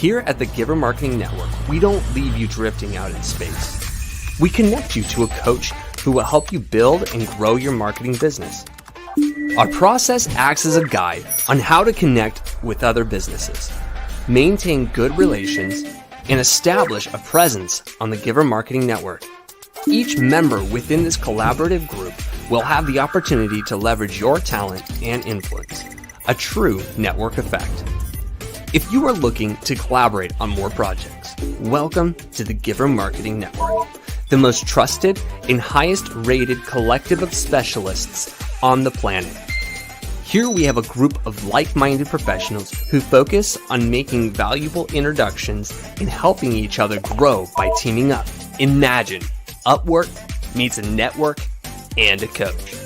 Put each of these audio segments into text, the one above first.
Here at the Giver Marketing Network, we don't leave you drifting out in space. We connect you to a coach who will help you build and grow your marketing business. Our process acts as a guide on how to connect with other businesses, maintain good relations, and establish a presence on the Giver Marketing Network. Each member within this collaborative group will have the opportunity to leverage your talent and influence, a true network effect. If you are looking to collaborate on more projects, welcome to the Giver Marketing Network, the most trusted and highest rated collective of specialists on the planet. Here we have a group of like-minded professionals who focus on making valuable introductions and helping each other grow by teaming up. Imagine Upwork meets a network and a coach.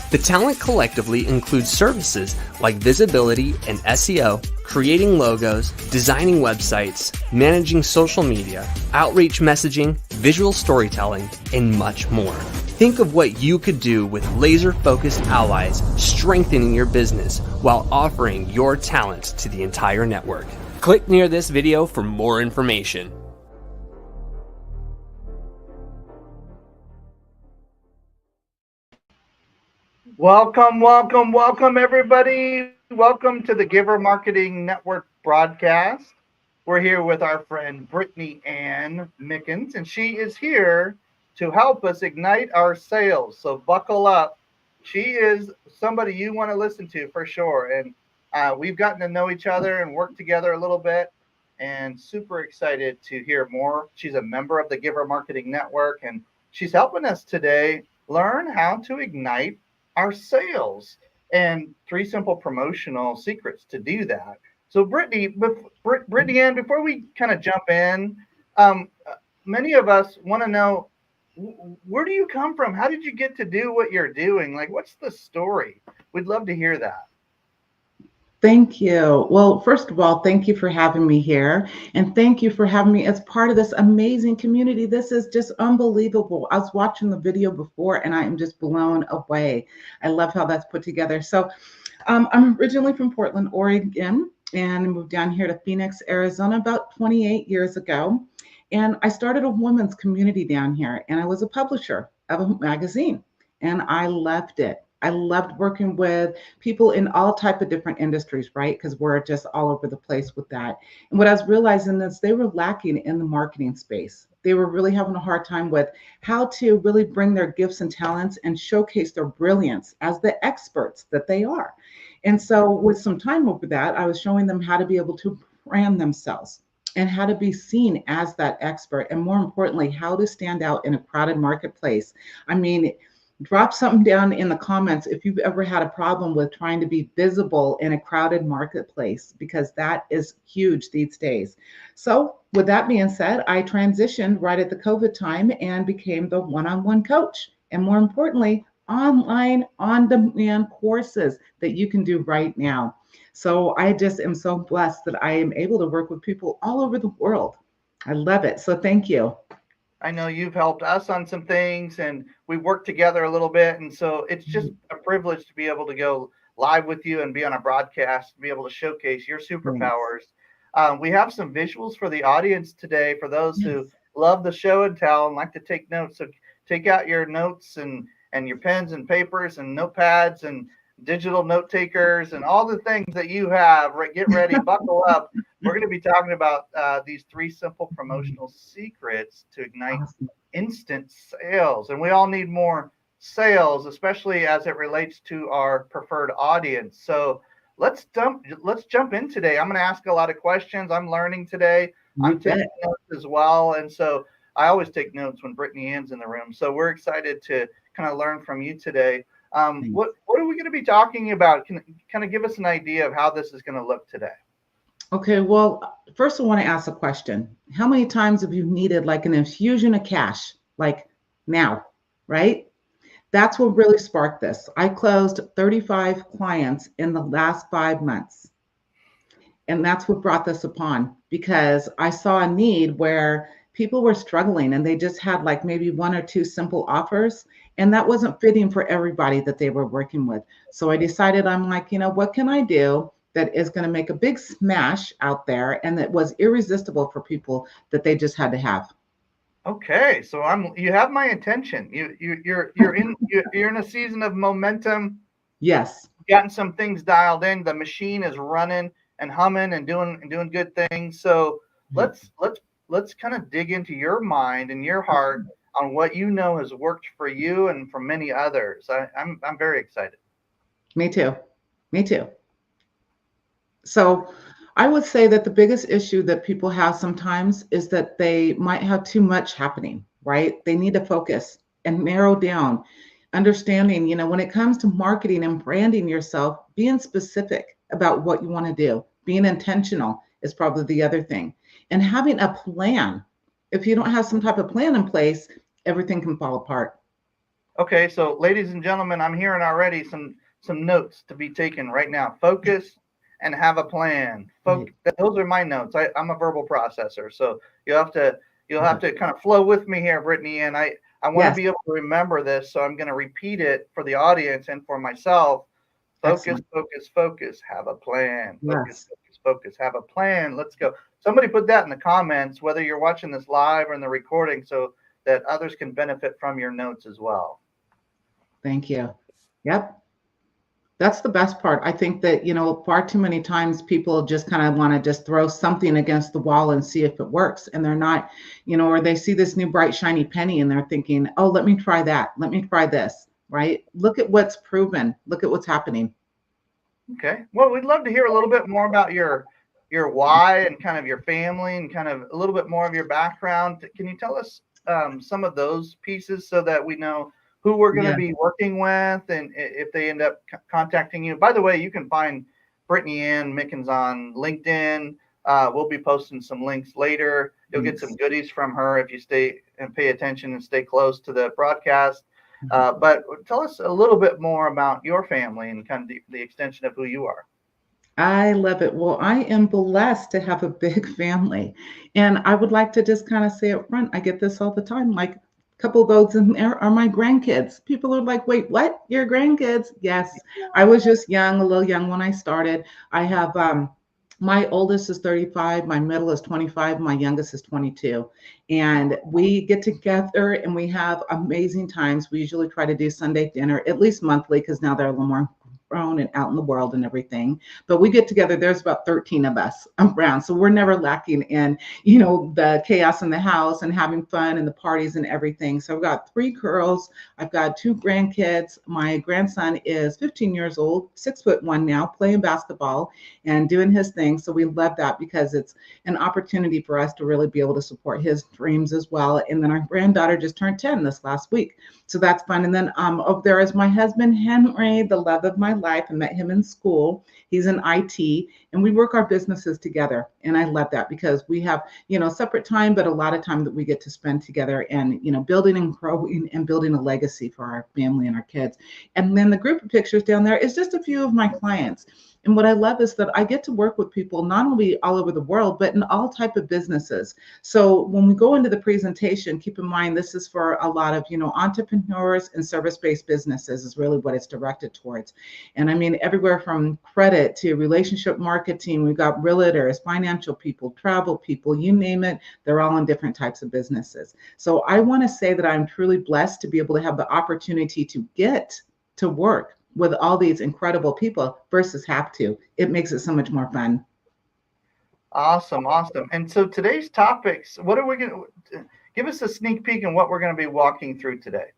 The talent collectively includes services like visibility and SEO, creating logos, designing websites, managing social media, outreach messaging, visual storytelling, and much more. Think of what you could do with laser-focused allies strengthening your business while offering your talent to the entire network. Click near this video for more information. Welcome, everybody. Welcome to the Giver Marketing Network broadcast. We're here with our friend Brittany Ann Mickens, and she is here to help us ignite our sales. So buckle up. She is somebody you want to listen to for sure. And we've gotten to know each other and work together a little bit, and super excited to hear more. She's a member of the Giver Marketing Network, and she's helping us today learn how to ignite our sales and 3 simple promotional secrets to do that. So Brittany Ann, before we kind of jump in, many of us want to know, where do you come from? How did you get to do what you're doing? Like, what's the story? We'd love to hear that. Thank you. Well, first of all, thank you for having me here. And thank you for having me as part of this amazing community. This is just unbelievable. I was watching the video before and I am just blown away. I love how that's put together. So I'm originally from Portland, Oregon, and moved down here to Phoenix, Arizona about 28 years ago. And I started a women's community down here, and I was a publisher of a magazine, and I loved it. I loved working with people in all type of different industries, right? Because we're just all over the place with that. And what I was realizing is they were lacking in the marketing space. They were really having a hard time with how to really bring their gifts and talents and showcase their brilliance as the experts that they are. And so with some time over that, I was showing them how to be able to brand themselves and how to be seen as that expert. And more importantly, how to stand out in a crowded marketplace. I mean, drop something down in the comments if you've ever had a problem with trying to be visible in a crowded marketplace, because that is huge these days. So with that being said, I transitioned right at the COVID time and became the one-on-one coach. And more importantly, online on-demand courses that you can do right now. So I just am so blessed that I am able to work with people all over the world. I love it. So thank you. I know you've helped us on some things, and we worked together a little bit. And so it's just a privilege to be able to go live with you and be on a broadcast, to be able to showcase your superpowers. We have some visuals for the audience today for those who love the show and tell and like to take notes. So take out your notes and your pens and papers and notepads and digital note takers and all the things that you have. Get ready, buckle up. We're going to be talking about these 3 simple promotional secrets to ignite instant sales. And we all need more sales, especially as it relates to our preferred audience. So let's jump in today. I'm going to ask a lot of questions. I'm learning today. I'm taking notes as well. And so I always take notes when Brittany Ann's in the room. So we're excited to kind of learn from you today. What are we going to be talking about? Can kind of give us an idea of how this is going to look today? Okay, well, first I want to ask a question. How many times have you needed like an infusion of cash, like now, right? That's what really sparked this. I closed 35 clients in the last 5 months. And that's what brought this upon, because I saw a need where people were struggling and they just had like maybe 1 or 2 simple offers, and that wasn't fitting for everybody that they were working with. So I decided, I'm like, what can I do that is going to make a big smash out there and that was irresistible for people that they just had to have. Okay, so you have my attention. You're you're in a season of momentum. Yes. Gotten some things dialed in. The machine is running and humming and doing good things. So let's kind of dig into your mind and your heart on what you know has worked for you and for many others. I'm very excited. Me too. Me too. So I would say that the biggest issue that people have sometimes is that they might have too much happening, right? They need to focus and narrow down, understanding, when it comes to marketing and branding yourself, being specific about what you want to do, being intentional is probably the other thing, and having a plan. If you don't have some type of plan in place, everything can fall apart. Okay, so ladies and gentlemen, I'm hearing already some notes to be taken right now. Focus and have a plan. Those are my notes. I'm a verbal processor, so you'll have to kind of flow with me here, Brittany. And I want to be able to remember this, so I'm going to repeat it for the audience and for myself. Focus, Excellent. Focus, focus. Have a plan. Focus, focus, focus. Have a plan. Let's go. Somebody put that in the comments, whether you're watching this live or in the recording, so that others can benefit from your notes as well. Thank you. Yep. That's the best part. I think that, far too many times people just kind of want to just throw something against the wall and see if it works. And they're not, or they see this new bright, shiny penny and they're thinking, oh, let me try that. Let me try this, right? Look at what's proven. Look at what's happening. Okay. Well, we'd love to hear a little bit more about your why and kind of your family and kind of a little bit more of your background. Can you tell us some of those pieces so that we know who we're going to be working with, and if they end up contacting you? By the way, you can find Brittany Ann Mickens on LinkedIn. We'll be posting some links later. You'll get some goodies from her if you stay and pay attention and stay close to the broadcast. But tell us a little bit more about your family and kind of the extension of who you are. I love it. Well, I am blessed to have a big family. And I would like to just kind of say up front, I get this all the time, like, couple of those in there are my grandkids. People are like, wait, what? Your grandkids? Yes. I was just a little young when I started. I have, my oldest is 35, my middle is 25, my youngest is 22. And we get together and we have amazing times. We usually try to do Sunday dinner, at least monthly, because now they're a little more grown and out in the world and everything. But we get together, there's about 13 of us around. So we're never lacking in, the chaos in the house and having fun and the parties and everything. So I've got 3 girls. I've got 2 grandkids. My grandson is 15 years old, 6'1" now, playing basketball and doing his thing. So we love that because it's an opportunity for us to really be able to support his dreams as well. And then our granddaughter just turned 10 this last week. So that's fun. And then over there is my husband, Henry, the love of my life. I met him in school. He's in IT and we work our businesses together. And I love that because we have, separate time, but a lot of time that we get to spend together and, building and growing and building a legacy for our family and our kids. And then the group of pictures down there is just a few of my clients. And what I love is that I get to work with people not only all over the world, but in all type of businesses. So when we go into the presentation, keep in mind, this is for a lot of, entrepreneurs and service-based businesses is really what it's directed towards. And I mean, everywhere from credit to relationship marketing, we've got realtors, financial people, travel people, you name it, they're all in different types of businesses. So I want to say that I'm truly blessed to be able to have the opportunity to get to work with all these incredible people versus have to. It makes it so much more fun. Awesome. And so today's topics, what are we going to give us a sneak peek on what we're going to be walking through today?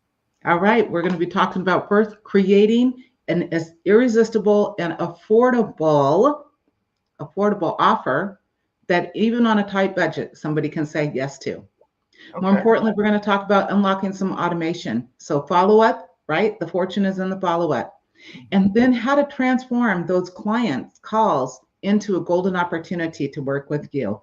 All right. We're going to be talking about first creating an irresistible and affordable offer that even on a tight budget, somebody can say yes to. Okay. More importantly, we're going to talk about unlocking some automation. So follow up, right? The fortune is in the follow up. And then how to transform those clients' calls into a golden opportunity to work with you.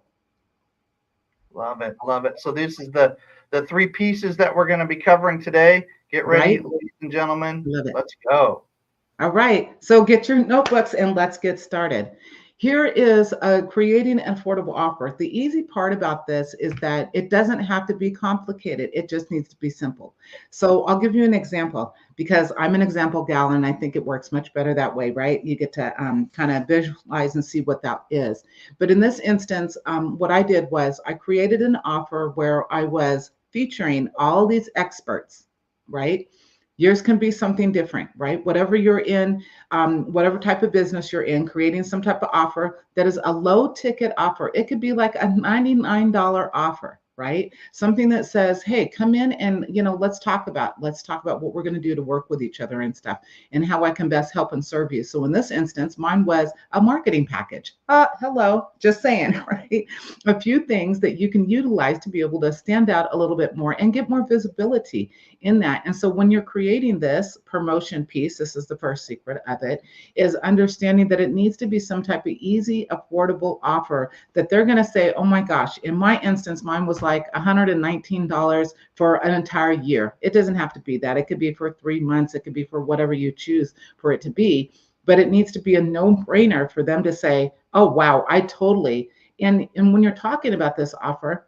Love it. So this is the 3 pieces that we're going to be covering today. Get ready, ladies and gentlemen. Let's go. All right. So get your notebooks and let's get started. Here is creating an affordable offer. The easy part about this is that it doesn't have to be complicated. It just needs to be simple. So I'll give you an example because I'm an example gal and I think it works much better that way, right? You get to kind of visualize and see what that is. But in this instance, what I did was I created an offer where I was featuring all these experts, right? Yours can be something different, right? Whatever you're in, whatever type of business you're in, creating some type of offer that is a low ticket offer. It could be like a $99 offer, right? Something that says, hey, come in and, let's talk about what we're going to do to work with each other and stuff and how I can best help and serve you. So in this instance, mine was a marketing package. Hello, just saying, right? A few things that you can utilize to be able to stand out a little bit more and get more visibility in that. And so when you're creating this promotion piece, this is the first secret of it, is understanding that it needs to be some type of easy, affordable offer that they're going to say, oh my gosh, in my instance, mine was like $119 for an entire year. It doesn't have to be that. It could be for 3 months. It could be for whatever you choose for it to be. But it needs to be a no-brainer for them to say, oh, wow, I totally. And when you're talking about this offer,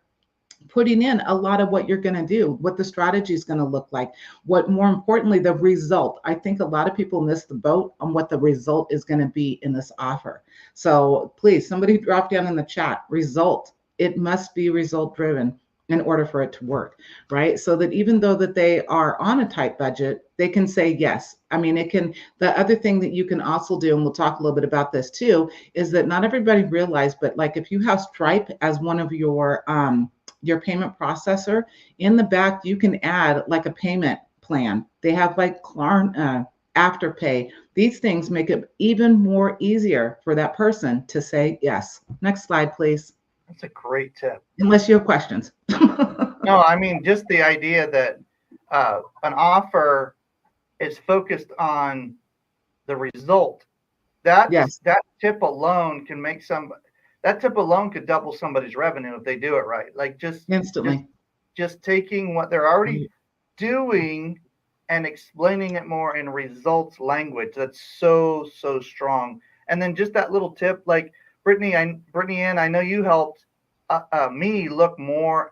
putting in a lot of what you're going to do, what the strategy is going to look like, what more importantly, the result. I think a lot of people miss the boat on what the result is going to be in this offer. So please, somebody drop down in the chat, result. It must be result driven in order for it to work, right? So that even though that they are on a tight budget, they can say yes. I mean, the other thing that you can also do, and we'll talk a little bit about this too, is that not everybody realized, but like if you have Stripe as one of your payment processor, in the back, you can add like a payment plan. They have like Klarna, Afterpay. These things make it even more easier for that person to say yes. Next slide, please. That's a great tip. Unless you have questions. No, I mean, just the idea that an offer is focused on the result. That tip alone can make that tip alone could double somebody's revenue if they do it right. Like just instantly, just taking what they're already doing and explaining it more in results language. That's so strong. And then just that little tip, like Brittany Ann, I know you helped me look more,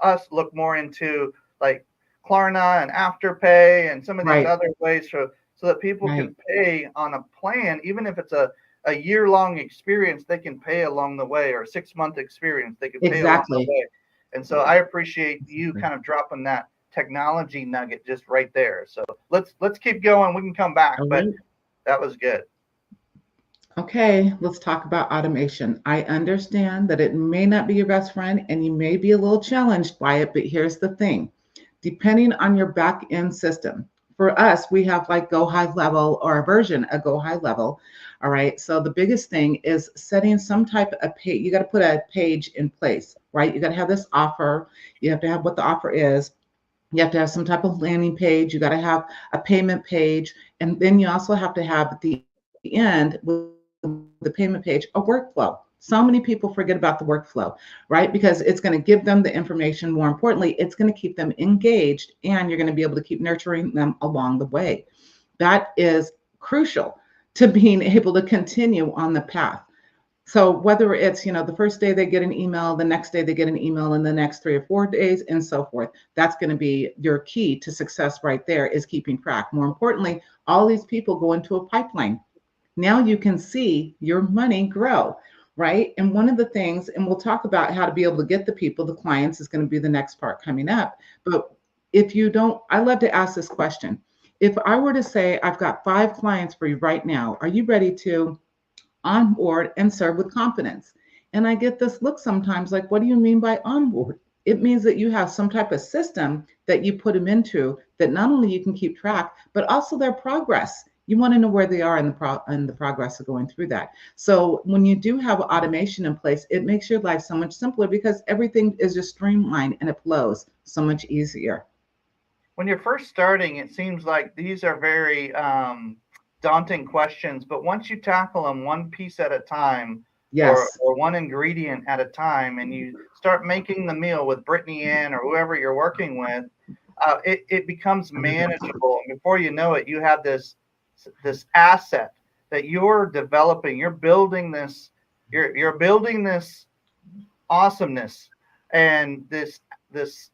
us look more into like Klarna and Afterpay and some of these other ways so that people can pay on a plan, even if it's a year-long experience, they can pay along the way, or a 6-month experience, they can pay along the way. And so I appreciate you kind of dropping that technology nugget just right there. So let's keep going. We can come back, but that was good. Okay, let's talk about automation. I understand that it may not be your best friend and you may be a little challenged by it, but here's the thing. Depending on your back end system, for us, we have like Go High Level or a version of Go High Level. All right. So the biggest thing is setting some type of page. You got to put a page in place, right? You got to have this offer. You have to have what the offer is. You have to have some type of landing page. You got to have a payment page. And then you also have to have at the end with the payment page, a workflow. So many people forget about the workflow, right? Because it's going to give them the information. More importantly, it's going to keep them engaged and you're going to be able to keep nurturing them along the way. That is crucial to being able to continue on the path. So whether it's, the first day they get an email, the next day they get an email, and the next 3 or 4 days and so forth, that's going to be your key to success right there, is keeping track. More importantly, all these people go into a pipeline. Now you can see your money grow, right? And one of the things, and we'll talk about how to be able to get the people, the clients, is going to be the next part coming up. But if you don't, I love to ask this question. If I were to say, I've got 5 clients for you right now, are you ready to onboard and serve with confidence? And I get this look sometimes like, what do you mean by onboard? It means that you have some type of system that you put them into that not only you can keep track, but also their progress. You want to know where they are in the progress of going through that. So when you do have automation in place, it makes your life so much simpler because everything is just streamlined and it flows so much easier. When you're first starting, it seems like these are very daunting questions, but once you tackle them one piece at a time, or one ingredient at a time, and you start making the meal with Brittany Ann or whoever you're working with, it becomes manageable. And before you know it, you have this asset that you're developing, you're building this awesomeness and this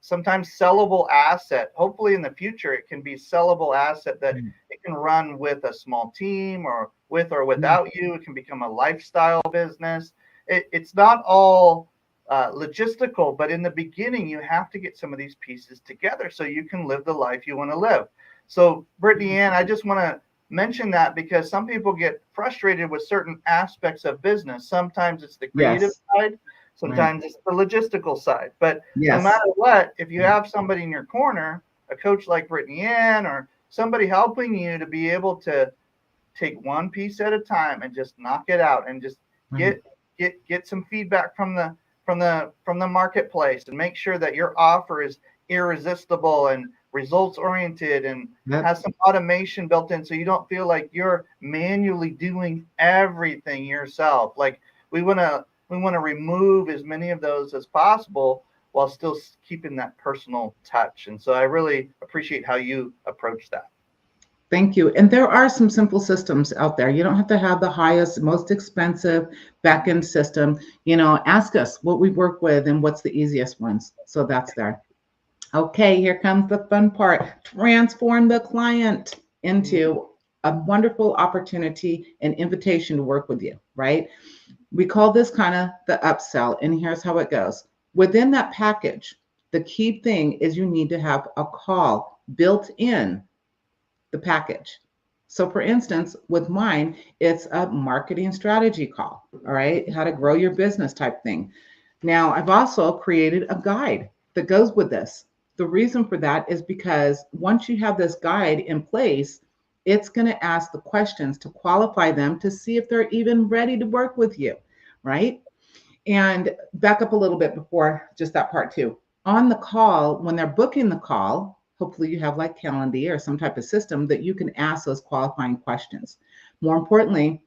sometimes sellable asset. Hopefully in the future it can be sellable asset that it can run with a small team or with or without you. It can become a lifestyle business. It's not all logistical, but in the beginning you have to get some of these pieces together so you can live the life you want to live. So Brittany Ann, I just want to mention that because some people get frustrated with certain aspects of business. Sometimes it's the creative side, sometimes it's the logistical side. But no matter what, if you have somebody in your corner, a coach like Brittany Ann or somebody helping you to be able to take one piece at a time and just knock it out and just get some feedback from the marketplace and make sure that your offer is irresistible and results oriented and has some automation built in so you don't feel like you're manually doing everything yourself. Like we want to remove as many of those as possible while still keeping that personal touch. And so I really appreciate how you approach that. Thank you. And there are some simple systems out there. You don't have to have the highest, most expensive back-end system. Ask us what we work with and what's the easiest ones. So that's there. Okay, here comes the fun part. Transform the client into a wonderful opportunity and invitation to work with you, right? We call this kind of the upsell, and here's how it goes. Within that package, the key thing is you need to have a call built in the package. So for instance, with mine, it's a marketing strategy call, all right? How to grow your business type thing. Now, I've also created a guide that goes with this. The reason for that is because once you have this guide in place, it's going to ask the questions to qualify them to see if they're even ready to work with you, right? And back up a little bit before just that part too. On the call, when they're booking the call, hopefully you have like Calendly or some type of system that you can ask those qualifying questions. More importantly,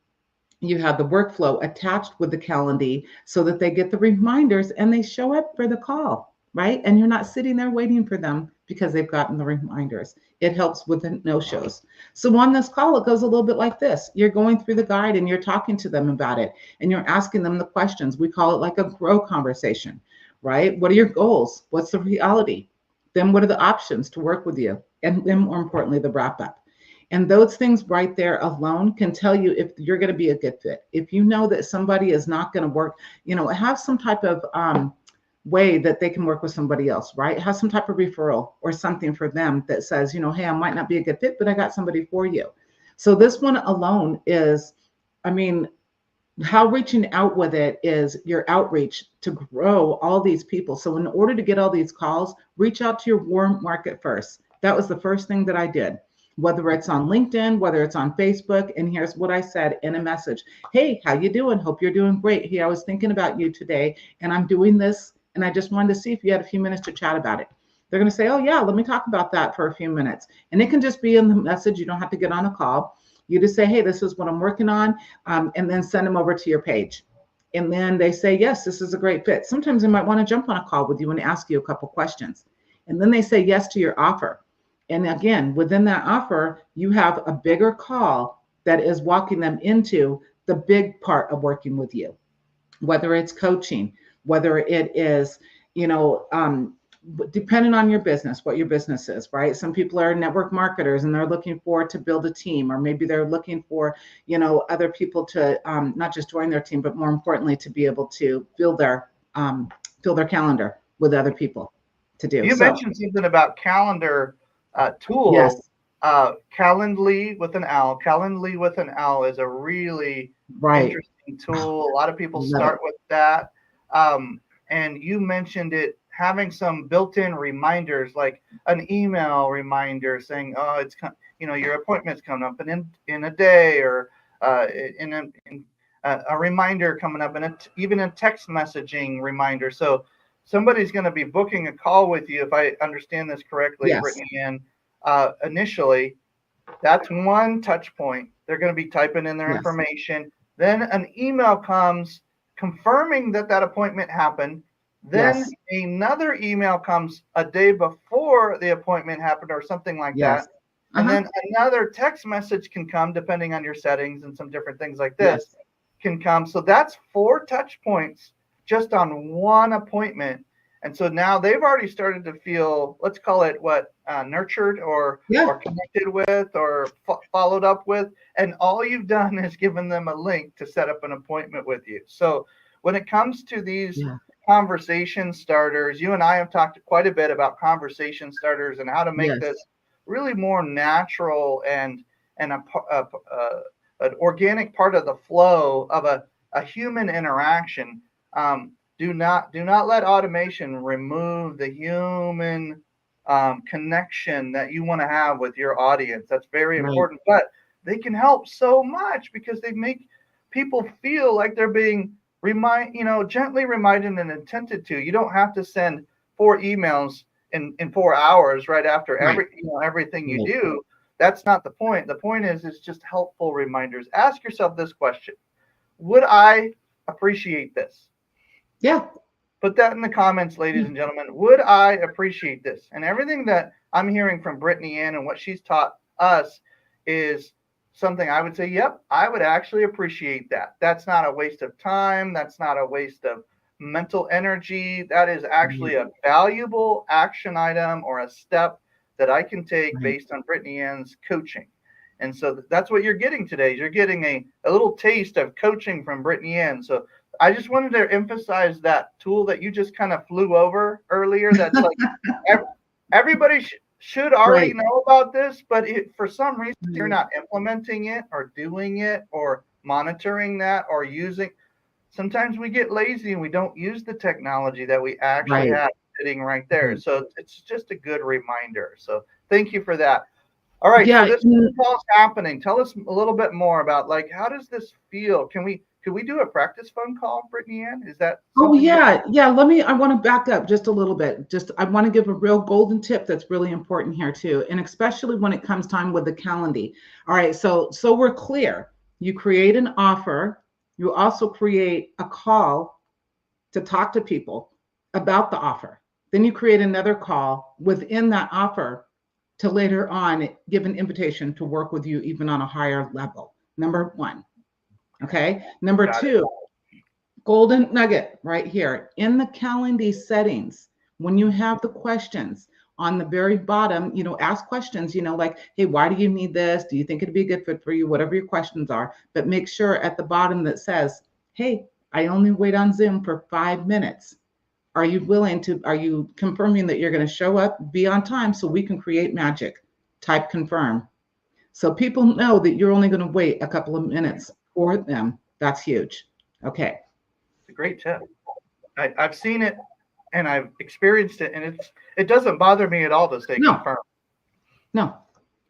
you have the workflow attached with the Calendly so that they get the reminders and they show up for the call, right? And you're not sitting there waiting for them because they've gotten the reminders. It helps with the no-shows. So on this call, it goes a little bit like this. You're going through the guide and you're talking to them about it and you're asking them the questions. We call it like a grow conversation, right? What are your goals? What's the reality? Then what are the options to work with you? And then more importantly, the wrap up. And those things right there alone can tell you if you're going to be a good fit. If you know that somebody is not going to work, have some type of way that they can work with somebody else, right? Have some type of referral or something for them that says, hey, I might not be a good fit, but I got somebody for you. So this one alone is, how reaching out with it is your outreach to grow all these people. So in order to get all these calls, reach out to your warm market first. That was the first thing that I did, whether it's on LinkedIn, whether it's on Facebook. And here's what I said in a message. Hey, how you doing? Hope you're doing great. Hey, I was thinking about you today and I'm doing this. And I just wanted to see if you had a few minutes to chat about it. They're going to say, oh yeah, let me talk about that for a few minutes. And it can just be in the message. You don't have to get on a call. You just say, hey, this is what I'm working on, and then send them over to your page. And then they say, yes, this is a great fit. Sometimes they might want to jump on a call with you and ask you a couple questions. And then they say yes to your offer. And again, within that offer, you have a bigger call that is walking them into the big part of working with you, whether it's coaching, whether it is, depending on your business, what your business is, right? Some people are network marketers and they're looking to build a team, or maybe they're looking for, other people to not just join their team, but more importantly, to be able to fill their calendar with other people to do. You mentioned something about calendar tools. Yes. Calendly with an L. Calendly with an L is a really interesting tool. A lot of people start with that. And you mentioned it having some built-in reminders, like an email reminder saying, oh, it's, your appointment's coming up in a day, or in a reminder coming up, and even a text messaging reminder. So somebody's going to be booking a call with you, if I understand this correctly, yes, Brittany Ann, initially. That's one touch point. They're going to be typing in their information. Then an email comes confirming that appointment happened. Then another email comes a day before the appointment happened, or something like that. And then another text message can come depending on your settings and some different things like this Yes. can come. So that's 4 touch points just on one appointment. And so now they've already started to feel, let's call it nurtured or connected with or followed up with. And all you've done is given them a link to set up an appointment with you. So when it comes to these conversation starters, you and I have talked quite a bit about conversation starters and how to make this really more natural and an organic part of the flow of a human interaction. Do not let automation remove the human connection that you want to have with your audience. That's very important. But they can help so much because they make people feel like they're being gently reminded and attended to. You don't have to send 4 emails in 4 hours right after everything you do. That's not the point. The point is just helpful reminders. Ask yourself this question: would I appreciate this? Yeah. Put that in the comments, ladies and gentlemen. Would I appreciate this? And everything that I'm hearing from Brittany Ann and what she's taught us is something I would say, yep, I would actually appreciate that. That's not a waste of time. That's not a waste of mental energy. That is actually a valuable action item or a step that I can take based on Brittany Ann's coaching. And so that's what you're getting today. You're getting a little taste of coaching from Brittany Ann. So I just wanted to emphasize that tool that you just kind of flew over earlier. That's like everybody should already know about this, but for some reason you're not implementing it or doing it or monitoring that or using. Sometimes we get lazy and we don't use the technology that we actually have sitting right there. So it's just a good reminder. So thank you for that. All right. So this call is happening. Tell us a little bit more about how does this feel? Could we do a practice phone call, Brittany Ann? Is that? Yeah. I want to back up just a little bit. I want to give a real golden tip that's really important here too. And especially when it comes time with the Calendly. All right. So we're clear. You create an offer. You also create a call to talk to people about the offer. Then you create another call within that offer to later on give an invitation to work with you even on a higher level. Number 1. Okay. Number 2, golden nugget right here in the Calendly settings. When you have the questions on the very bottom, ask questions, like, hey, why do you need this? Do you think it'd be a good fit for you? Whatever your questions are, but make sure at the bottom that says, hey, I only wait on Zoom for 5 minutes. Are you confirming that you're going to show up, be on time so we can create magic? Type confirm. So people know that you're only going to wait a couple of minutes for them. That's huge. Okay. It's a great tip. I've seen it and I've experienced it, and it doesn't bother me at all to say confirm. No.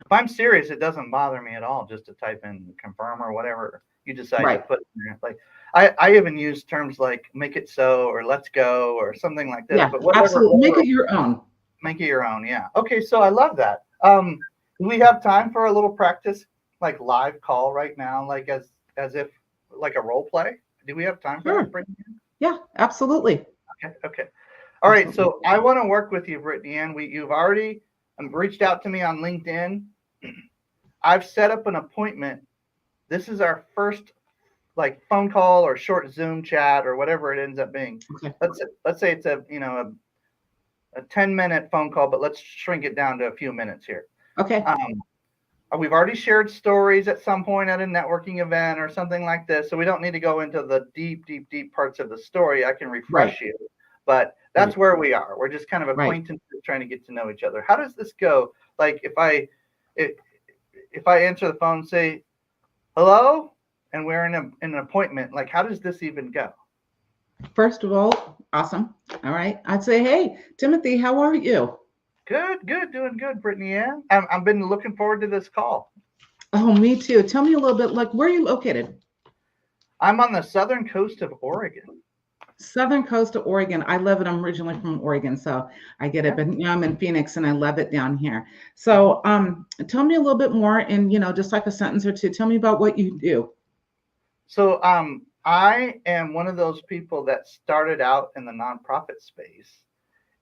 If I'm serious, it doesn't bother me at all just to type in confirm or whatever you decide to put in there. Like I even use terms like make it so or let's go or something like that. Yeah, but whatever, absolutely. Make it your own. Make it your own. Yeah. Okay. So I love that. Do we have time for a little practice, like live call right now, like as if like a role play? Do we have time for that, Brittany? Yeah, absolutely. Okay. All right. So I want to work with you, Brittany Ann. You've already reached out to me on LinkedIn. I've set up an appointment. This is our first phone call or short Zoom chat or whatever it ends up being. Okay. Let's say it's a 10-minute phone call, but let's shrink it down to a few minutes here. Okay. We've already shared stories at some point at a networking event or something like this, so we don't need to go into the deep parts of the story. I can refresh you, but that's where we are. We're just kind of acquaintances trying to get to know each other. How does this go? Like if I answer the phone, say hello, and we're in an appointment, like how does this even go? First of all, awesome. All right. I'd say, hey, Timothy, how are you? Good. Doing good, Brittany Ann. I've been looking forward to this call. Oh, me too. Tell me a little bit, where are you located? I'm on the southern coast of Oregon. Southern coast of Oregon. I'm originally from Oregon, so I get it. But I'm in Phoenix and I love it down here. So tell me a little bit more in, just like a sentence or two. Tell me about what you do. So I am one of those people that started out in the nonprofit space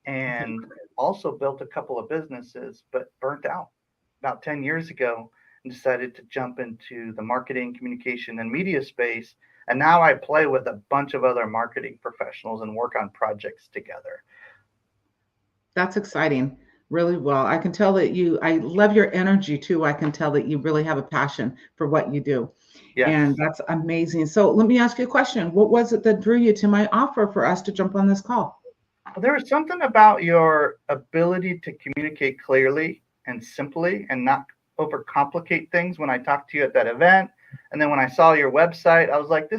and also built a couple of businesses, but burnt out. about 10 years ago and decided to jump into the marketing, communication, and media space. And now I play with a bunch of other marketing professionals and work on projects together. That's exciting. Really well. I can tell that I love your energy too. I can tell that you really have a passion for what you do. And Yes. that's amazing. So let me ask you a question. What was it that drew you to my offer for us to jump on this call? Well, there was something about your ability to communicate clearly and simply and not overcomplicate things when I talked to you at that event. And then when I saw your website, I was like,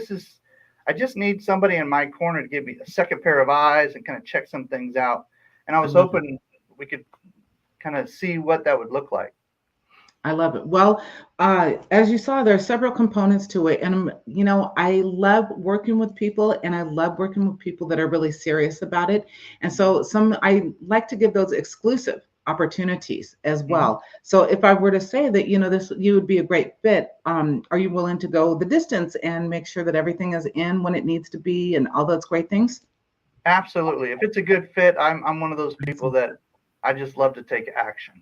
I just need somebody in my corner to give me a second pair of eyes and kind of check some things out. And I I was love it. hoping we could kind of see what that would look like. I love it. Well, as you saw, there are several components to it. And, I love working with people and I love working with people that are really serious about it. And so I like to give those exclusive opportunities as Mhm. well. So if I were to say that, you would be a great fit, are you willing to go the distance and make sure that everything is in when it needs to be and all those great things? Absolutely. If it's a good fit, I'm one of those people that I just love to take action.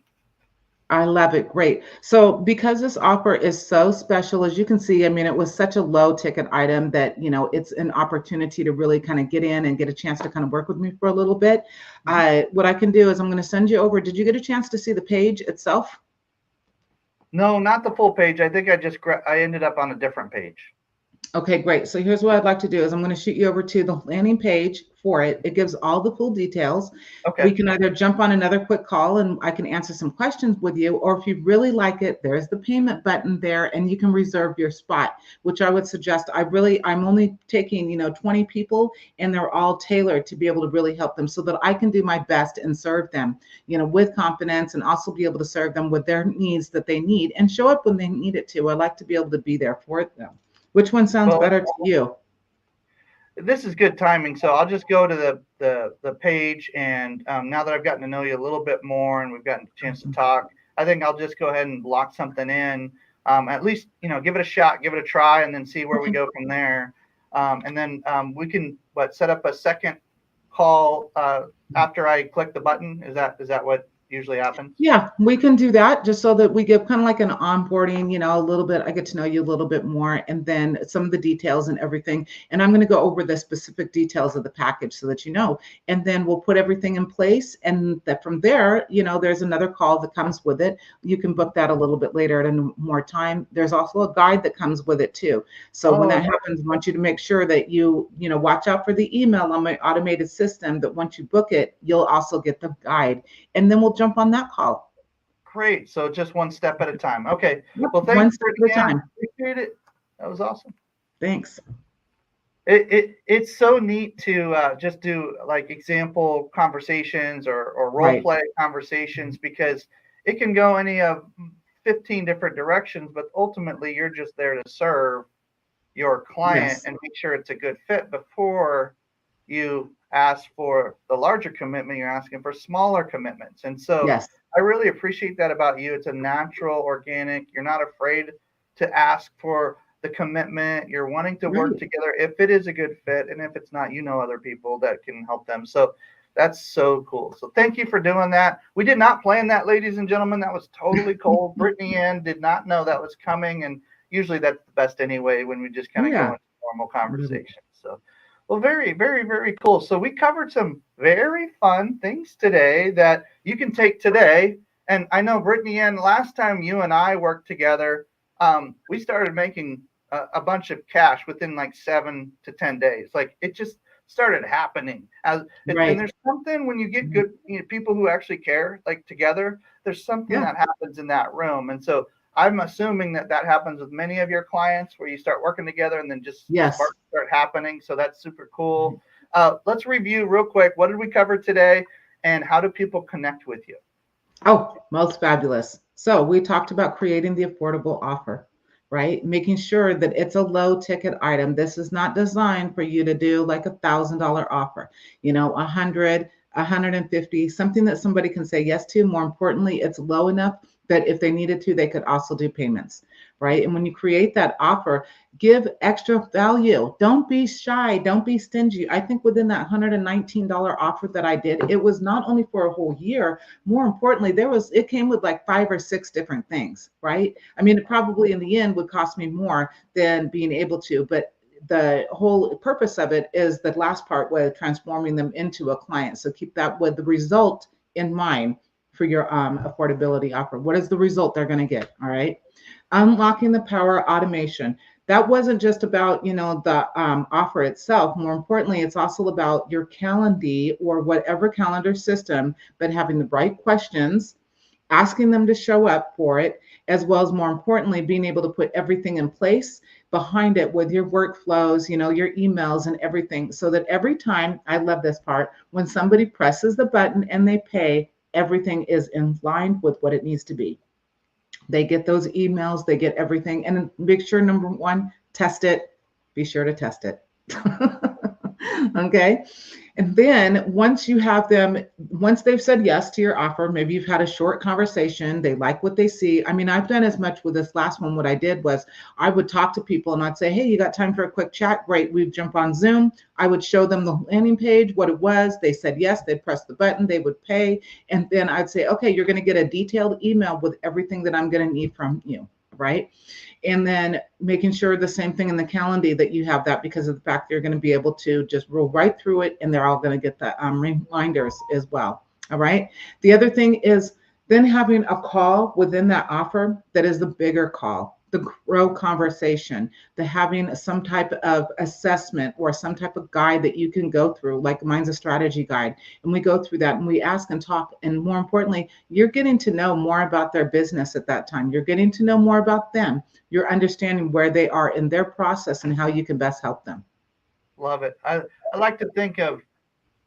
I love it. Great. So because this offer is so special, as you can see, I mean, it was such a low ticket item that, it's an opportunity to really kind of get in and get a chance to kind of work with me for a little bit. Mhm. What I can do is I'm going to send you over. Did you get a chance to see the page itself? No, not the full page. I think I ended up on a different page. Okay, great. So here's what I'd like to do is I'm going to shoot you over to the landing page for it. It gives all the full details. We Okay. can either jump on another quick call and I can answer some questions with you, or if you really like it, there's the payment button there and you can reserve your spot, which I would suggest. I'm only taking, 20 people and they're all tailored to be able to really help them so that I can do my best and serve them, with confidence and also be able to serve them with their needs that they need and show up when they need it to. I like to be able to be there for them. Which one sounds Well, better to you? this is good timing. So I'll just go to the page, and now that I've gotten to know you a little bit more, and we've gotten a chance to Awesome. talk, I think I'll just go ahead and lock something in. At least give it a shot, give it a try, and then see where we Okay. go from there. And then we can set up a second call after I click the button. Is that what usually happens? Yeah, we can do that just so that we give kind of like an onboarding, a little bit. I get to know you a little bit more and then some of the details and everything. And I'm going to go over the specific details of the package so that you know. And then we'll put everything in place. And that from there, there's another call that comes with it. You can book that a little bit later at more time. There's also a guide that comes with it too. So when Oh, that happens, I want you to make sure that watch out for the email on my automated system that once you book it, you'll also get the guide. And then we'll jump on that call. great. So just one step at a time. Okay. Yep, Well, thanks, one step Brittany at a Ann. time. Appreciate it. That was awesome. Thanks. It's so neat to just do like example conversations or role Right. play conversations because it can go any of 15 different directions, but ultimately you're just there to serve your client Yes. and make sure it's a good fit before you ask for the larger commitment. You're asking for smaller commitments. And so Yes. I really appreciate that about you. It's a natural, organic. You're not afraid to ask for the commitment. You're wanting to work Right. together if it is a good fit. And if it's not, other people that can help them. So that's so cool. So thank you for doing that. We did not plan that, ladies and gentlemen. That was totally cold. Brittany Ann did not know that was coming. And usually that's the best anyway when we just kind of go Yeah. into normal conversation. So, well, very, very, very cool. So we covered some very fun things today that you can take today. And I know, Brittany Ann, last time you and I worked together, we started making a bunch of cash within like 7 to 10 days. Like it just started happening. And Right. there's something when you get good people who actually care, like together, there's something Yeah. that happens in that room. And so I'm assuming that happens with many of your clients where you start working together and then just Yes. sparks start happening. So that's super cool. Let's review real quick. What did we cover today and how do people connect with you? Oh, most fabulous. So we talked about creating the affordable offer, right? Making sure that it's a low ticket item. This is not designed for you to do like $1,000 offer, 100, 150, something that somebody can say yes to. More importantly, it's low enough that if they needed to, they could also do payments, right? And when you create that offer, give extra value. Don't be shy. Don't be stingy. I think within that $119 offer that I did, it was not only for a whole year. More importantly, it came with like 5 or 6 different things, right? I mean, it probably in the end would cost me more than being able to, but the whole purpose of it is the last part was transforming them into a client. So keep that with the result in mind for your affordability offer. What is the result they're going to get? All right. Unlocking the power of automation. That wasn't just about, the offer itself. More importantly, it's also about your Calendly or whatever calendar system, but having the right questions, asking them to show up for it, as well as more importantly, being able to put everything in place behind it with your workflows, your emails and everything, so that every time, I love this part, when somebody presses the button and they pay, everything is in line with what it needs to be. They get those emails, they get everything. And make sure, number one, test it. Be sure to test it. Okay. And then once they've said yes to your offer, maybe you've had a short conversation, they like what they see. I mean, I've done as much with this last one. What I did was I would talk to people and I'd say, hey, you got time for a quick chat? Great. We'd jump on Zoom. I would show them the landing page, what it was. They said yes, they'd press the button, they would pay. And then I'd say, okay, you're going to get a detailed email with everything that I'm going to need from you. Right. And then making sure the same thing in the Calendly that you have that, because of the fact you're going to be able to just roll right through it and they're all going to get the reminders as well. All right. The other thing is then having a call within that offer that is the bigger call, the grow conversation, the having some type of assessment or some type of guide that you can go through, like mine's a strategy guide. And we go through that and we ask and talk. And more importantly, you're getting to know more about their business at that time. You're getting to know more about them. You're understanding where they are in their process and how you can best help them. Love it. I like to think of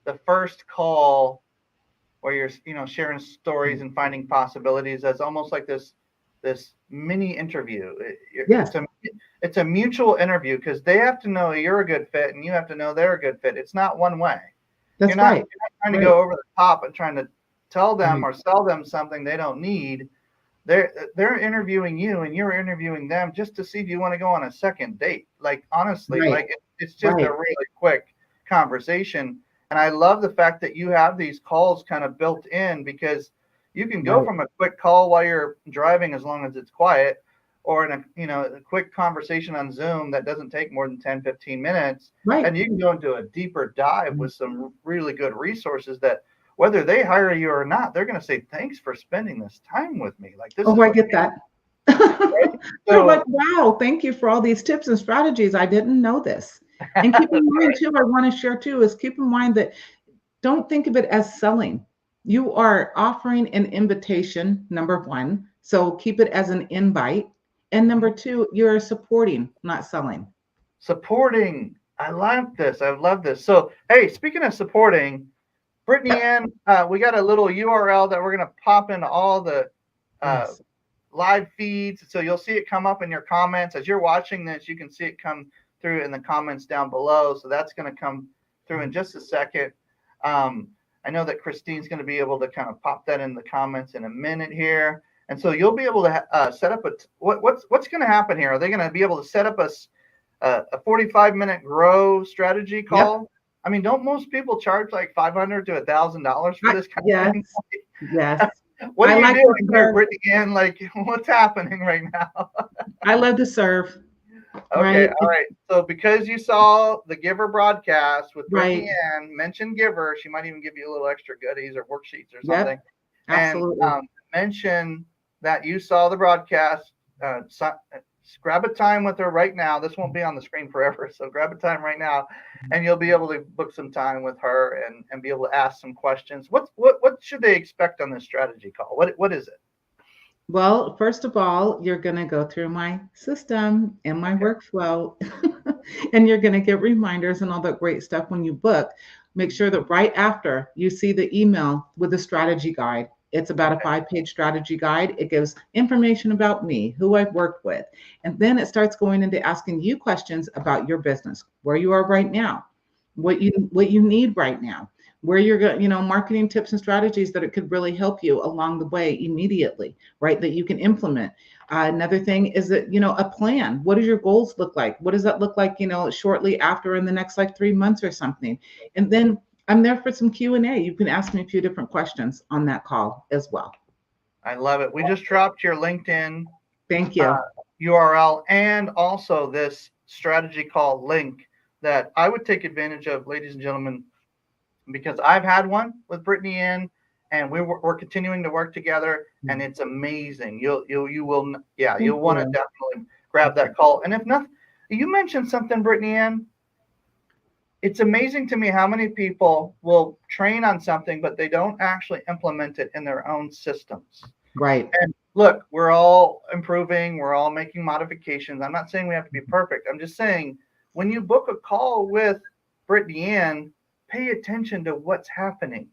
the first call where you're, sharing stories and finding possibilities as almost like this mini interview. Yes. It's a mutual interview because they have to know you're a good fit and you have to know they're a good fit. It's not one way. That's right. You're not trying to go over the top and trying to tell them or sell them something they don't need. They're interviewing you and you're interviewing them just to see if you want to go on a second date. Like, honestly, like it's just a really quick conversation. And I love the fact that you have these calls kind of built in, because you can go from a quick call while you're driving, as long as it's quiet, or in a quick conversation on Zoom that doesn't take more than 10, 15 minutes. Right. And you can go into a deeper dive with some really good resources that, whether they hire you or not, they're going to say, thanks for spending this time with me. Like this. Oh, I get that. Right? They're like, wow, thank you for all these tips and strategies. I didn't know this. And keep in mind too, I want to share too, is keep in mind that don't think of it as selling. You are offering an invitation, number one. So keep it as an invite. And number two, you're supporting, not selling. Supporting. I love this. I love this. So, hey, speaking of supporting, Brittany Ann, we got a little URL that we're going to pop into all the live feeds. So you'll see it come up in your comments. As you're watching this, you can see it come through in the comments down below. So that's going to come through in just a second. I know that Christine's going to be able to kind of pop that in the comments in a minute here. And so you'll be able to set up what's going to happen here? Are they going to be able to set up a 45-minute grow strategy call? Yep. I mean, don't most people charge like $500 to $1,000 for this kind of thing? Yes. What are you doing here, Brittany Ann? Like, what's happening right now? I love to serve. Okay, right. All right. So because you saw the Giver broadcast with Brittany Ann, mention Giver. She might even give you a little extra goodies or worksheets or something. Yep, absolutely. And mention that you saw the broadcast. Grab a time with her right now. This won't be on the screen forever, so grab a time right now, and you'll be able to book some time with her and be able to ask some questions. What should they expect on this strategy call? What is it? Well, first of all, you're going to go through my system and my workflow, and you're going to get reminders and all that great stuff when you book. Make sure that right after you see the email with the strategy guide. It's about a 5-page strategy guide. It gives information about me, who I've worked with. And then it starts going into asking you questions about your business, where you are right now, what you need right now, where you're going, marketing tips and strategies that it could really help you along the way immediately, right? That you can implement. Another thing is that, a plan. What does your goals look like? What does that look like, shortly after in the next like 3 months or something? And then I'm there for some Q&A. You can ask me a few different questions on that call as well. I love it. We just dropped your LinkedIn Thank you. URL and also this strategy call link that I would take advantage of, ladies and gentlemen, because I've had one with Brittany Ann, and we're continuing to work together, and it's amazing. You'll want to definitely grab that call. And if nothing, you mentioned something, Brittany Ann. It's amazing to me how many people will train on something, but they don't actually implement it in their own systems. Right. And look, we're all improving. We're all making modifications. I'm not saying we have to be perfect. I'm just saying when you book a call with Brittany Ann, pay attention to what's happening.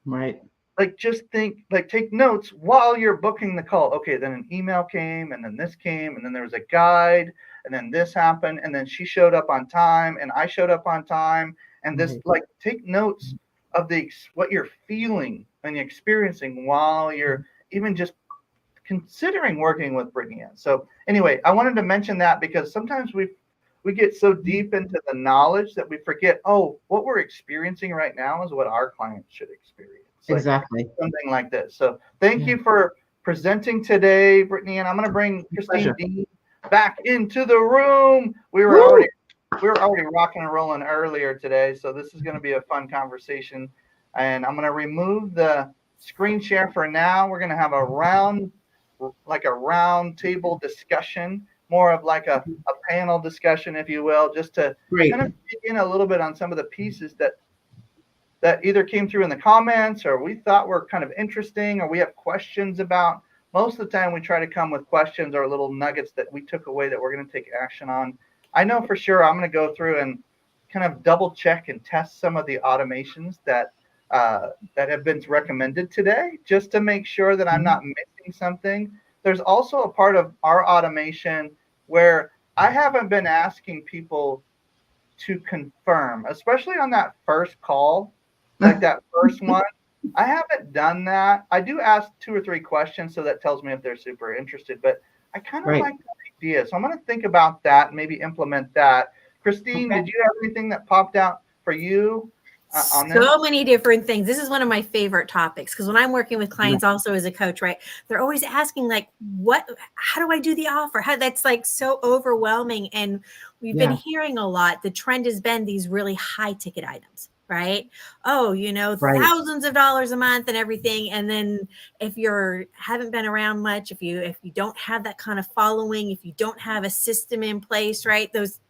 Right. Like just think, like take notes while you're booking the call. Okay, then an email came, and then this came, and then there was a guide, and then this happened, and then she showed up on time, and I showed up on time, and this, like, take notes of what you're feeling and experiencing while you're even just considering working with Brittany Ann. So anyway, I wanted to mention that because sometimes we get so deep into the knowledge that we forget, what we're experiencing right now is what our clients should experience. Exactly. Something like this. So thank you for presenting today, Brittany, and I'm going to bring Christine Dean back into the room. We were already rocking and rolling earlier today, so this is going to be a fun conversation. And I'm going to remove the screen share for now. We're going to have a round table discussion, more of like a panel discussion, if you will, just to kind of dig in a little bit on some of the pieces that either came through in the comments or we thought were kind of interesting or we have questions about. Most of the time we try to come with questions or little nuggets that we took away that we're going to take action on. I know for sure I'm going to go through and kind of double check and test some of the automations that have been recommended today, just to make sure that I'm not missing something. There's also a part of our automation where I haven't been asking people to confirm, especially on that first call, like that first one. I haven't done that. I do ask 2 or 3 questions, so that tells me if they're super interested, but I kind of like the idea. So I'm going to think about that and maybe implement that. Christine, did you have anything that popped out for you on this? So many different things. This is one of my favorite topics because when I'm working with clients also as a coach, right, they're always asking like, how do I do the offer? That's like so overwhelming. And we've been hearing a lot. The trend has been these really high ticket items, right? Thousands of dollars a month and everything. And then if you haven't been around much, if you don't have that kind of following, if you don't have a system in place, right, those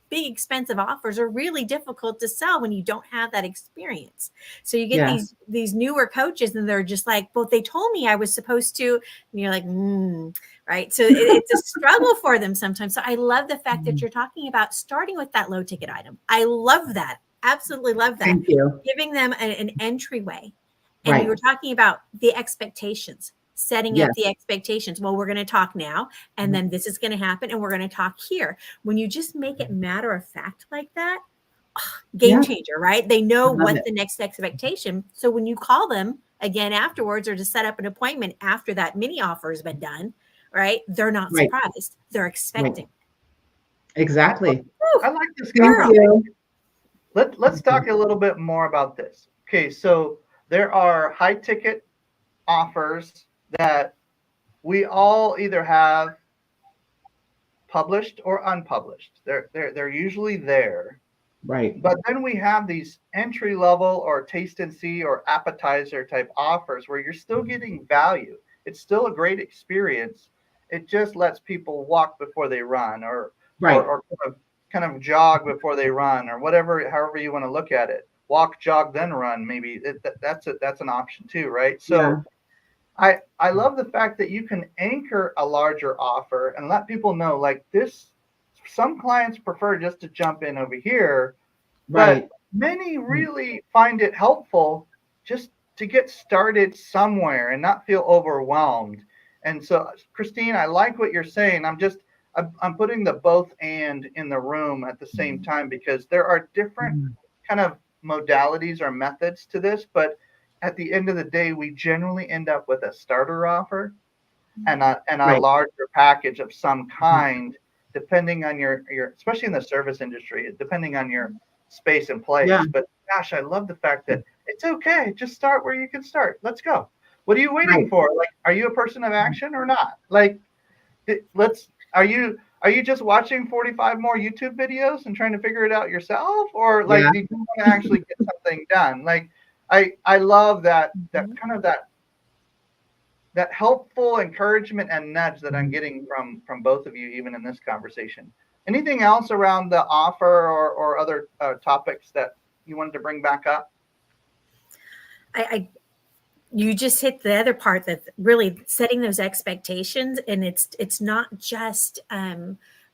big expensive offers are really difficult to sell when you don't have that experience. So you get these newer coaches and they're just like, well, they told me I was supposed to, and you're like, right? So it's a struggle for them sometimes. So I love the fact that you're talking about starting with that low ticket item. I love that. Absolutely love that. Thank you. Giving them an entryway. And you were talking about the expectations. Setting up the expectations. Well, we're going to talk now, and then this is going to happen, and we're going to talk here. When you just make it matter of fact like that, game changer, right? They know what the next expectation. So when you call them again afterwards or to set up an appointment after that mini offer has been done, right? They're not surprised. They're expecting. Exactly. I like this conversation. Let's talk a little bit more about this. Okay, so there are high ticket offers that we all either have published or unpublished. They're usually there. Right. But then we have these entry level or taste and see or appetizer type offers where you're still getting value. It's still a great experience. It just lets people walk before they run or kind of jog before they run or however you want to look at it. Walk, jog, then run. Maybe that's an option too, right? So I love the fact that you can anchor a larger offer and let people know like this. Some clients prefer just to jump in over here, but many really find it helpful just to get started somewhere and not feel overwhelmed. And so, Christine, I like what you're saying. I'm putting the both and in the room at the same time because there are different kind of modalities or methods to this, but at the end of the day, we generally end up with a starter offer and a Right. larger package of some kind, depending on your, especially in the service industry, depending on your space and place. Yeah. But gosh, I love the fact that it's okay. Just start where you can start. Let's go. What are you waiting Right. for? Like, are you a person of action or not? Like, are you just watching 45 more YouTube videos and trying to figure it out yourself? Or like, Yeah. do you want to actually get something done? Like, I love that kind of that helpful encouragement and nudge that I'm getting from both of you, even in this conversation. Anything else around the offer or other topics that you wanted to bring back up? You just hit the other part, that really setting those expectations, and it's not just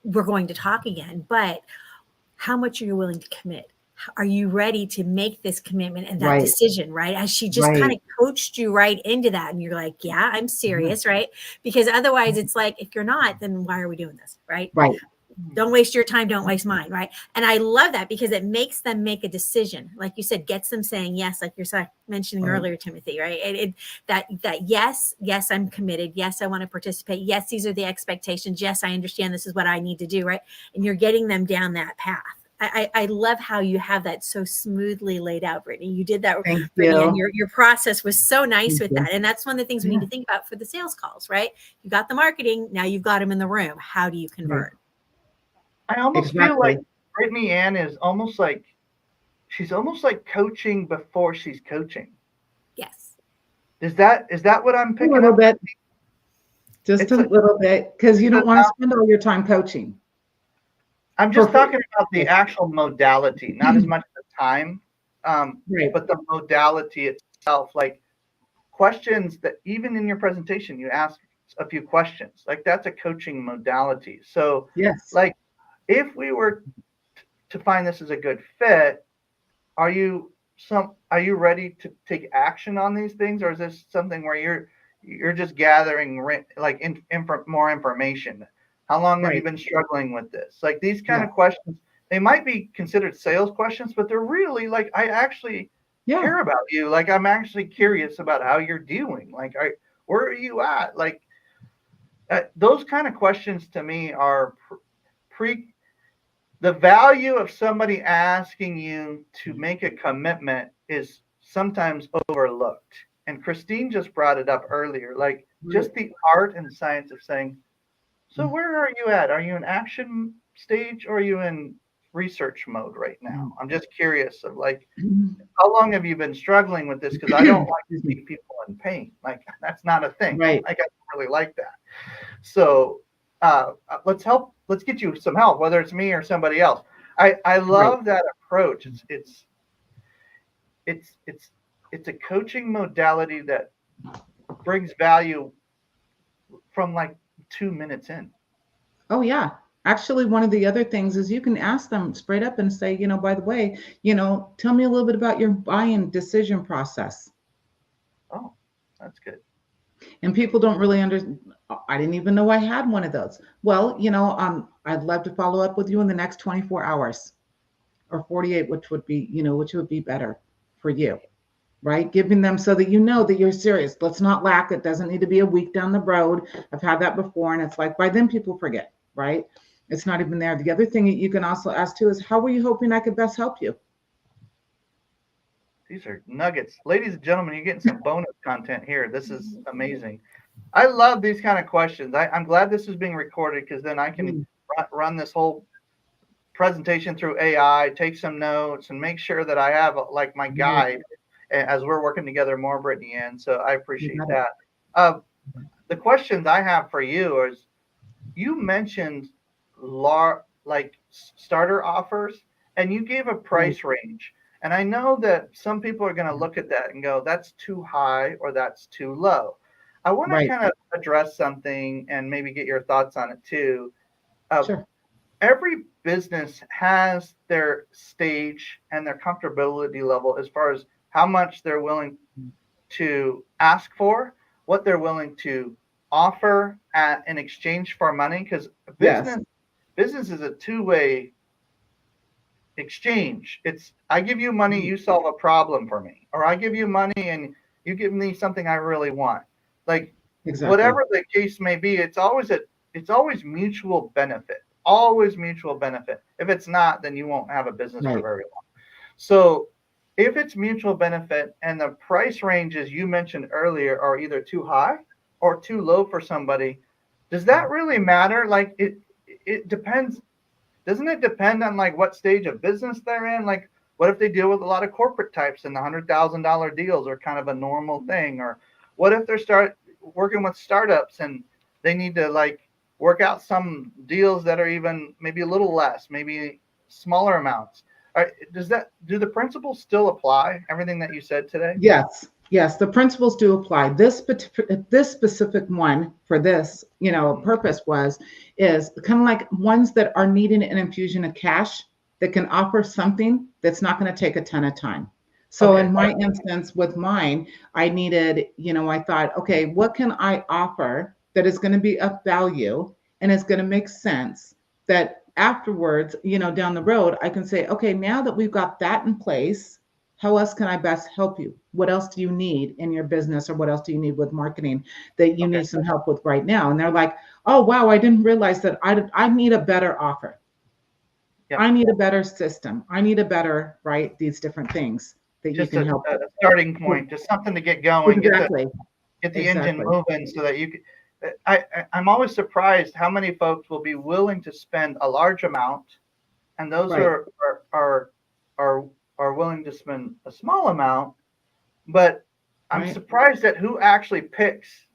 we're going to talk again, but how much are you willing to commit? Are you ready to make this commitment and that Right. decision, right? As she just kind of coached you right into that, and you're like, yeah, I'm serious, right? Because otherwise it's like, if you're not, then why are we doing this, right? Right. Don't waste your time, don't waste mine, right? And I love that, because it makes them make a decision. Like you said, gets them saying yes, like you're mentioning earlier, Timothy, right? That yes, I'm committed. Yes, I want to participate. Yes, these are the expectations. Yes, I understand this is what I need to do, right? And you're getting them down that path. I love how you have that so smoothly laid out, Brittany. You did that, Thank Brittany, you. and your process was so nice with you. that. And that's one of the things we need to think about for the sales calls, right? You got the marketing, now you've got them in the room. How do you convert? I almost feel like Brittany Ann is almost like, she's almost like coaching before she's coaching. Yes. Is that what I'm picking A little up? bit. Just a little bit, because you don't want to spend all your time coaching. I'm just talking about the actual modality, not as much the time, but the modality itself. Like, questions that even in your presentation, you ask a few questions. Like, that's a coaching modality. So, like, if we were to find this as a good fit, are you ready to take action on these things, or is this something where you're just gathering like more information? How long have you been struggling with this? Like, these kind of questions, they might be considered sales questions, but they're really like, I actually care about you. Like, I'm actually curious about how you're doing. Like, where are you at? Like, those kind of questions to me are the value of somebody asking you to make a commitment is sometimes overlooked. And Christine just brought it up earlier, like just the art and science of saying, so where are you at? Are you in action stage, or are you in research mode right now? I'm just curious of like, how long have you been struggling with this? Because I don't like to see people in pain. Like, that's not a thing. Like, I don't really like that. So let's get you some help, whether it's me or somebody else. I love that approach. It's a coaching modality that brings value from like 2 minutes in. Oh yeah. Actually, one of the other things is you can ask them straight up and say, by the way, tell me a little bit about your buying decision process. Oh, that's good. And people don't really understand. I didn't even know I had one of those. Well, I'd love to follow up with you in the next 24 hours or 48, which would be better for you, right? Giving them so that that you're serious. Let's not lack. It doesn't need to be a week down the road. I've had that before. And it's like, by then people forget, right? It's not even there. The other thing that you can also ask too is, how were you hoping I could best help you? These are nuggets. Ladies and gentlemen, you're getting some bonus content here. This is amazing. I love these kind of questions. I'm glad this is being recorded, because then I can run this whole presentation through AI, take some notes, and make sure that I have like my guide as we're working together more, Brittany Ann. So I appreciate that. The questions I have for you is, you mentioned like starter offers, and you gave a price range. And I know that some people are going to look at that and go, that's too high or that's too low. I want to kind of address something and maybe get your thoughts on it too. Sure. Every business has their stage and their comfortability level as far as how much they're willing to ask for, what they're willing to offer in exchange for money. Because business is a two-way exchange. It's I give you money, you solve a problem for me, or I give you money and you give me something I really want. Like Exactly. whatever the case may be, it's always mutual benefit. Always mutual benefit. If it's not, then you won't have a business for Right. very long. So if it's mutual benefit and the price ranges you mentioned earlier are either too high or too low for somebody, does that really matter? Like it depends. Doesn't it depend on like what stage of business they're in? Like what if they deal with a lot of corporate types and the $100,000 deals are kind of a normal thing? Or what if they're start working with startups and they need to like work out some deals that are even maybe a little less, maybe smaller amounts? Do the principles still apply? Everything that you said today? Yes, yes, the principles do apply. This specific one for this, purpose is kind of like ones that are needing an infusion of cash that can offer something that's not going to take a ton of time. So Okay. in my instance with mine, I needed, I thought, okay, what can I offer that is going to be of value and is going to make sense that afterwards, down the road, I can say, okay, now that we've got that in place, how else can I best help you? What else do you need in your business, or what else do you need with marketing that you Okay. need some help with right now? And they're like, oh, wow, I didn't realize that I need a better offer. Yep. I need a better system. I need a better, right? These different things that you Just can a help with. starting point, just something to get going, Exactly. get the engine Exactly. moving so that you can. I'm always surprised how many folks will be willing to spend a large amount, and those Right. are willing to spend a small amount. But I'm Right. surprised at who actually picks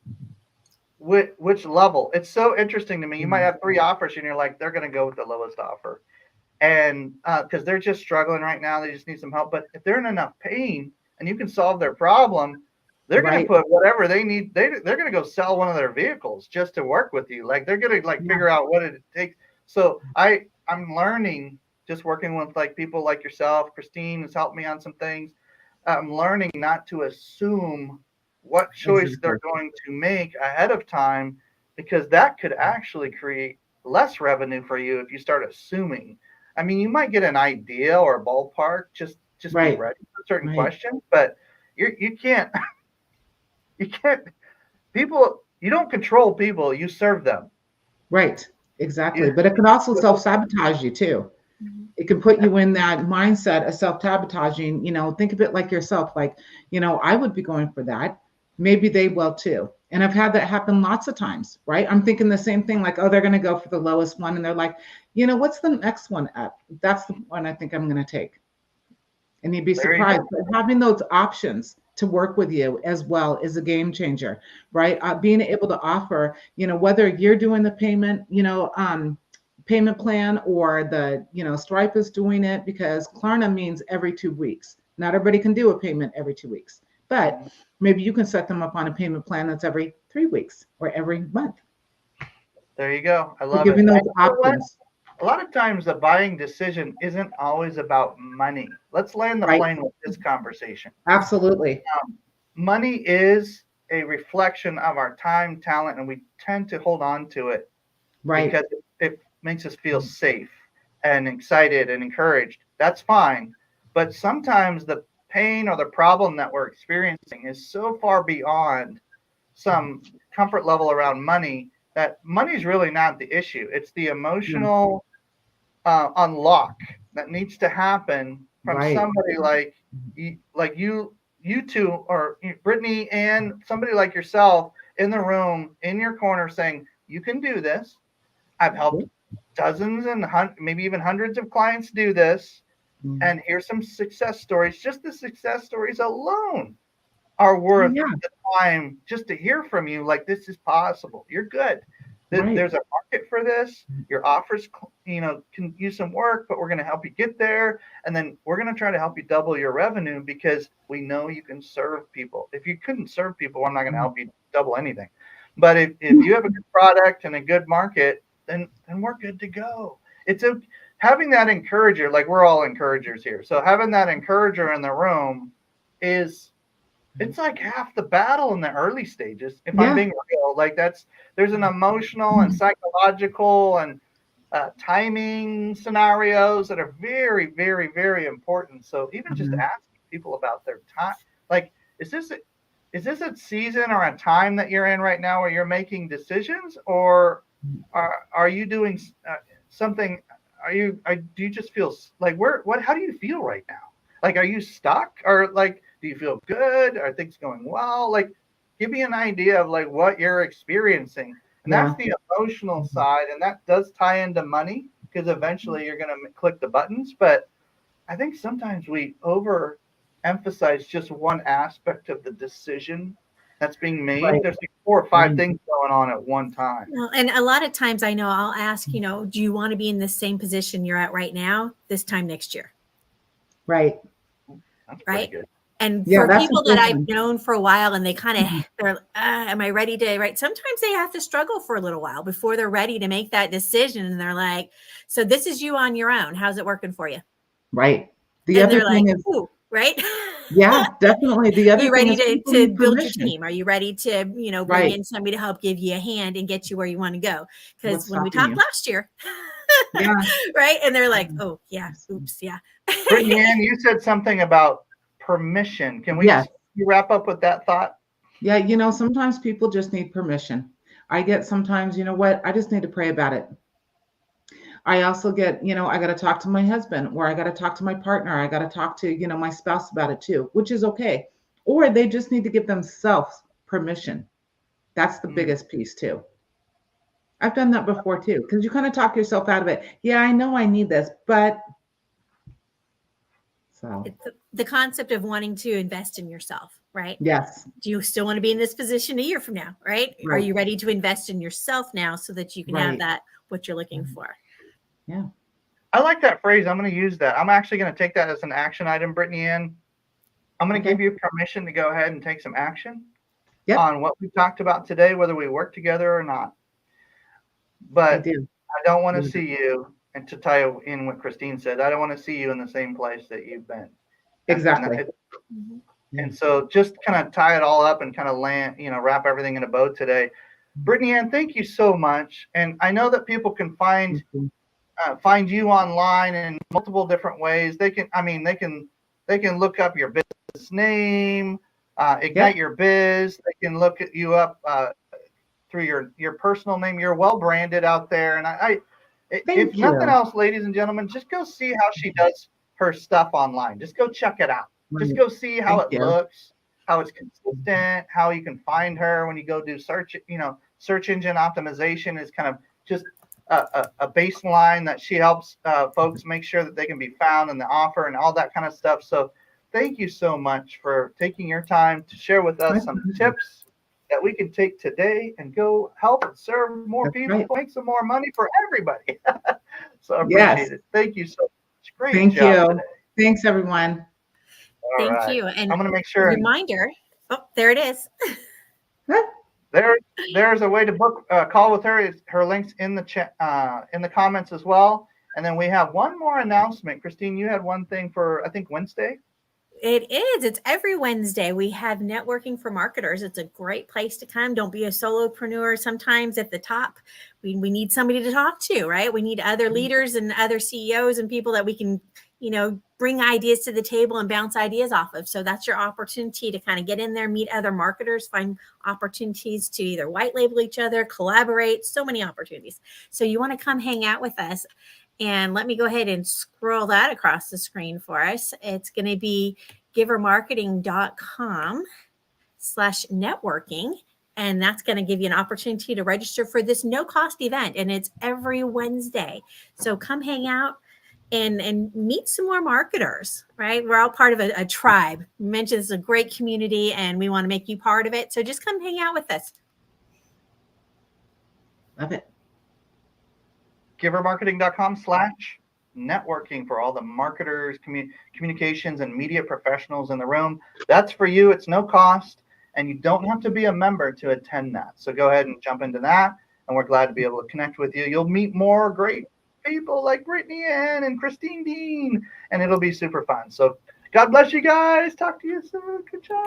which level. It's so interesting to me. You might have 3 offers, and you're like, they're going to go with the lowest offer, and because they're just struggling right now, they just need some help. But if they're in enough pain and you can solve their problem, they're going to Right. put whatever they need. They're going to go sell one of their vehicles just to work with you. Like they're going to like figure out what it takes. So I'm learning, just working with like people like yourself. Christine has helped me on some things. I'm learning not to assume what choice they're going to make ahead of time, because that could actually create less revenue for you if you start assuming. I mean, you might get an idea or a ballpark, just be Right. ready for certain Right. questions, but you can't people, you don't control people, you serve them. Right. Exactly. You, But it can also self-sabotage you too. It can put you in that mindset of self-sabotaging. Think of it like yourself. Like, I would be going for that. Maybe they will too. And I've had that happen lots of times, right? I'm thinking the same thing, like, oh, they're going to go for the lowest one. And they're like, what's the next one up? That's the one I think I'm going to take. And you'd be There you surprised. go. But having those options to work with you as well is a game changer, right? Being able to offer, whether you're doing the payment, payment plan, or the, Stripe is doing it, because Klarna means every 2 weeks. Not everybody can do a payment every 2 weeks, but maybe you can set them up on a payment plan that's every 3 weeks or every month. There you go. I So love it. giving those You know what? options. A lot of times the buying decision isn't always about money. Let's land the Right. plane with this conversation. Absolutely. Money is a reflection of our time, talent, and we tend to hold on to it Right. because it makes us feel safe and excited and encouraged. That's fine. But sometimes the pain or the problem that we're experiencing is so far beyond some comfort level around money that money's really not the issue. It's the emotional unlock that needs to happen from Right. somebody like you two, or Brittany and somebody like yourself in the room, in your corner, saying, you can do this. I've helped dozens and maybe even hundreds of clients do this. And here's some success stories. Just the success stories alone are worth the time just to hear from you. Like, this is possible. You're good. Right. There's a market for this. Your offers, can use some work, but we're going to help you get there. And then we're going to try to help you double your revenue, because we know you can serve people. If you couldn't serve people, I'm not going to help you double anything. But if you have a good product and a good market, then we're good to go. It's having that encourager, like we're all encouragers here. So having that encourager in the room it's like half the battle in the early stages. If I'm being real, like there's an emotional and psychological and timing scenarios that are very, very, very important. So even just asking people about their time, like, is this a season or a time that you're in right now where you're making decisions, or are you doing something? Do you just feel like how do you feel right now? Like, are you stuck, or like, do you feel good? Are things going well? Like, give me an idea of like what you're experiencing. And that's the emotional side. And that does tie into money, because eventually you're going to click the buttons. But I think sometimes we overemphasize just one aspect of the decision that's being made. Right. There's like 4 or 5 things going on at one time. Well, and a lot of times I know I'll ask, do you want to be in the same position you're at right now this time next year? Right. That's right. pretty good. And for people that I've known for a while, and they kind of, they're, am I ready to, right? Sometimes they have to struggle for a little while before they're ready to make that decision. And they're like, so this is you on your own. How's it working for you? Right. The other thing is, ooh, right? Yeah, definitely. The other you thing ready is to build your team? Are you ready to, bring in somebody to help give you a hand and get you where you want to go? Because when we talked last year, right? And they're like, oh, yeah, oops, yeah. Brittany Ann, you said something about permission. Can we wrap up with that thought? Yeah, sometimes people just need permission. I get sometimes, I just need to pray about it. I also get, I got to talk to my husband, or I got to talk to my partner. I got to talk to, my spouse about it too, which is okay. Or they just need to give themselves permission. That's the biggest piece too. I've done that before too, because you kind of talk yourself out of it. Yeah, I know I need this, but so it's the concept of wanting to invest in yourself, right? Yes. Do you still want to be in this position a year from now, right? Are you ready to invest in yourself now so that you can have that, what you're looking for? Yeah. I like that phrase. I'm going to use that. I'm actually going to take that as an action item, Brittany Ann. I'm going to give you permission to go ahead and take some action on what we talked about today, whether we work together or not. But I don't want to see you, and to tie in what Christine said, I don't want to see you in the same place that you've been. Exactly. And so just kind of tie it all up and kind of wrap everything in a bow today. Brittany Ann, thank you so much. And I know that people can find you online in multiple different ways. They can look up your business name, Ignite Your Biz. They can look you up through your personal name. You're well branded out there. And if nothing else, ladies and gentlemen, just go see how she does her stuff online. Just go check it out. Just go see how it looks, how it's consistent, how you can find her when you go do search. Search engine optimization is kind of just a baseline that she helps folks make sure that they can be found in the offer and all that kind of stuff. So thank you so much for taking your time to share with us some tips that we can take today and go help and serve more people, make some more money for everybody. So I appreciate it. Thank you so much. Great job today. Thanks, everyone. Thank you. And I'm going to make sure. Reminder. Oh, there it is. There's a way to book a call with her. Her link's in the chat, in the comments as well. And then we have one more announcement. Christine, you had one thing for, I think, Wednesday. It is. It's every Wednesday. We have networking for marketers. It's a great place to come. Don't be a solopreneur. Sometimes at the top, we need somebody to talk to, right? We need other leaders and other CEOs and people that we can, bring ideas to the table and bounce ideas off of. So that's your opportunity to kind of get in there, meet other marketers, find opportunities to either white label each other, collaborate, so many opportunities. So you want to come hang out with us. And let me go ahead and scroll that across the screen for us. It's going to be givermarketing.com/networking. And that's going to give you an opportunity to register for this no-cost event. And it's every Wednesday. So come hang out and meet some more marketers, right? We're all part of a tribe. We mentioned this is a great community and we want to make you part of it. So just come hang out with us. Love it. givermarketing.com/networking for all the marketers, communications, and media professionals in the room. That's for you. It's no cost, and you don't have to be a member to attend that. So go ahead and jump into that, and we're glad to be able to connect with you. You'll meet more great people like Brittany Ann and Christine Dean, and it'll be super fun. So God bless you guys. Talk to you soon. Good job.